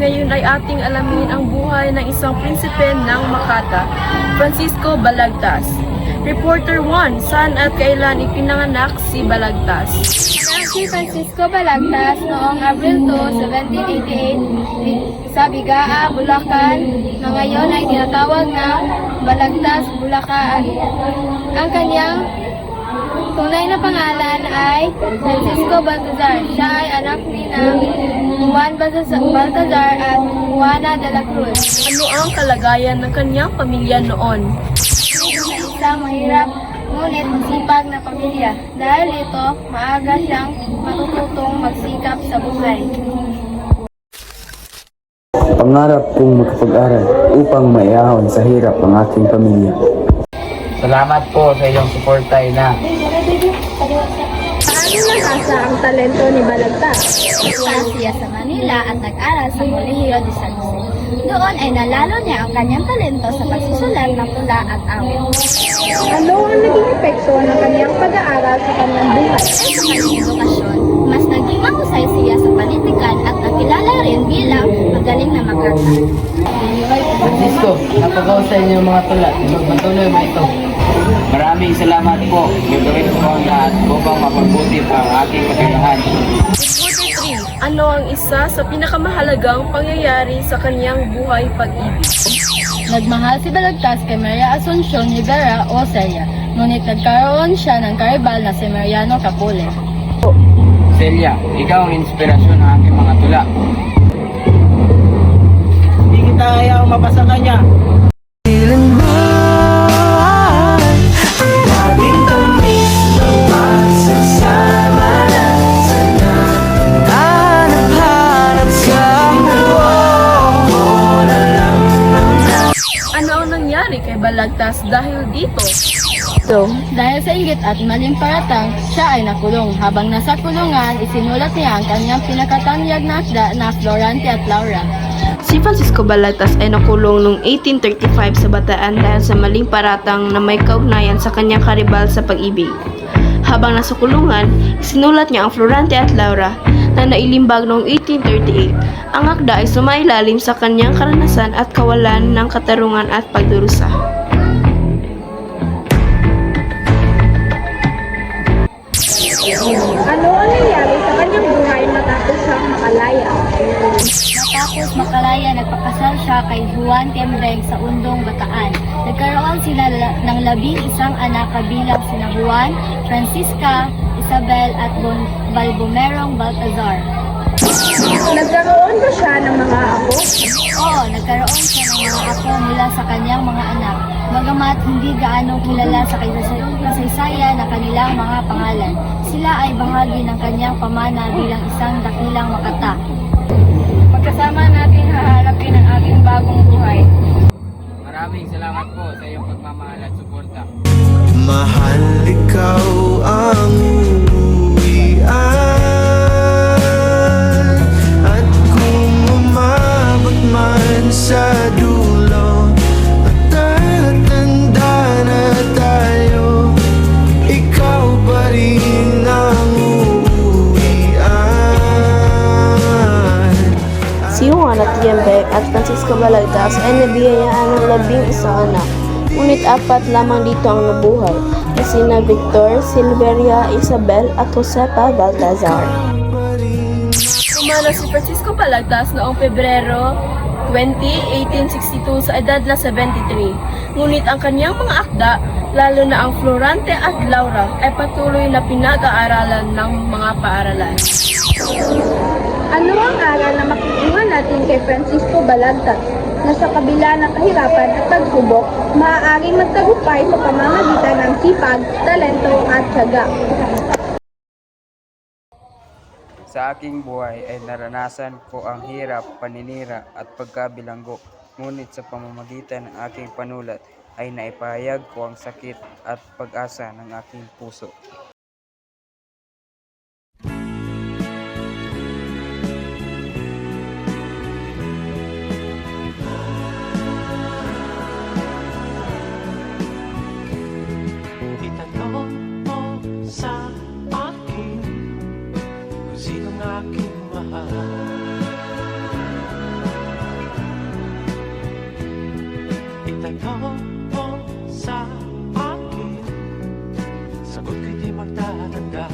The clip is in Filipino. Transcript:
Ngayon ay ating alamin ang buhay ng isang prinsipe ng Makata, Francisco Balagtas. Reporter 1, saan at kailan ipinanganak si Balagtas? Si Francisco Balagtas noong Abril 2, 1788 sa Bigaa, Bulacan, na ngayon ay tinatawag na Balagtas, Bulacan. Ang kanyang tunay na pangalan ay Francisco Baltazar. Siya ay anak ni Juan Baltazar at Juana de la Cruz. Ano ang kalagayan ng kanyang pamilya noon? Isang mahirap ngunit masipag na pamilya. Dahil ito, maaga siyang matututong magsikap sa buhay. Pangarap kong makapag-aral upang maiahon sa hirap ang aking pamilya. Salamat po sa iyong suporta, Ina. Paano nakasa ang talento ni Balagtas? Pumunta siya sa Manila at nag-aral sa Colegio de San Jose. Doon ay nalalo niya ang kanyang talento sa pagsusulat ng tula at awit. Ano ang naging epekto ng kanyang pag-aaral sa kanyang buhay? Sa kanyang edukasyon, mas naging mahusay siya sa politikan at nakilala rin bilang magaling na makata. Francisco, napag-ausay niyo mga tula. Magpatuloy mo ito. Maraming salamat po. Gagawin ko ang lahat upang mapagbuti pa ang aking kakayahan. Reporter 3, ano ang isa sa pinakamahalagang pangyayari sa kanyang buhay pag-ibig? Nagmahal si Balagtas kay Maria Asuncion Rivera o Celia, ngunit nagkaroon siya ng karibal na si Mariano Capule. Celia, ikaw ang inspirasyon ng aking mga tula. Hindi kita ayaw mapasa kanya. Ano ang nangyari kay Balagtas dahil dito? Dahil sa inggit at maling paratang, siya ay nakulong. Habang nasa kulungan, isinulat niya ang kanyang pinakatanyag na akda na Florante at Laura. Si Francisco Balagtas ay nakulong noong 1835 sa Bataan dahil sa maling paratang na may kaugnayan sa kanyang karibal sa pag-ibig. Habang nasa kulungan, isinulat niya ang Florante at Laura na nailimbag noong 1838. Ang akda ay sumailalim sa kanyang karanasan at kawalan ng katarungan at pagdurusa. Ano ang nangyari sa kanyang buhay matapos siyang makalaya? Matapos makalaya, nagpakasal siya kay Juan Tembreng sa Undong, Bataan. Nagkaroon sila ng 11 anak kabilang sina Juan, Francisca, Isabel at Balbomerong Baltazar. Nagkaroon ba siya ng mga apo? Oo, nagkaroon siya ng mga apo mula sa kanyang mga anak. Bagamat hindi gaano kilala sa kasaysayan ng kanilang mga pangalan, sila ay bahagi ng kanyang pamana bilang isang dakilang makata. Pagkasama natin haharapin ang ating bagong buhay. Maraming salamat po sa iyong pagmamahal at suporta. Mahal, ikaw ang uuwian. At kung umabot man sa dulo at tatanda na tayo, ikaw pa rin ang uuwian. Si Juan at Tembreng at Francisco Balagtas ay nabiyayaan ng 11 anak. Ngunit 4 lamang dito ang nabuhay, na sina Victor, Silveria, Isabel at Josepa Baltazar. Umano si Francisco Balagtas noong Pebrero 1862 sa edad na 73. Ngunit ang kanyang mga akda, lalo na ang Florante at Laura, ay patuloy na pinag-aaralan ng mga paaralan. Ano ang aral na makukuha natin kay Francisco Balagtas na sa kabila ng kahirapan at pagsubok, maaaring magtagumpay sa pamamagitan ng sipag, talento at tiyaga? Sa aking buhay ay naranasan ko ang hirap, paninira at pagkabilanggo. Ngunit sa pamamagitan ng aking panulat ay naipahayag ko ang sakit at pag-asa ng aking puso. Itanong mo sa akin kung sinong aking mahal. Itanong mo sa akin, sagot ko'y di magtatanda.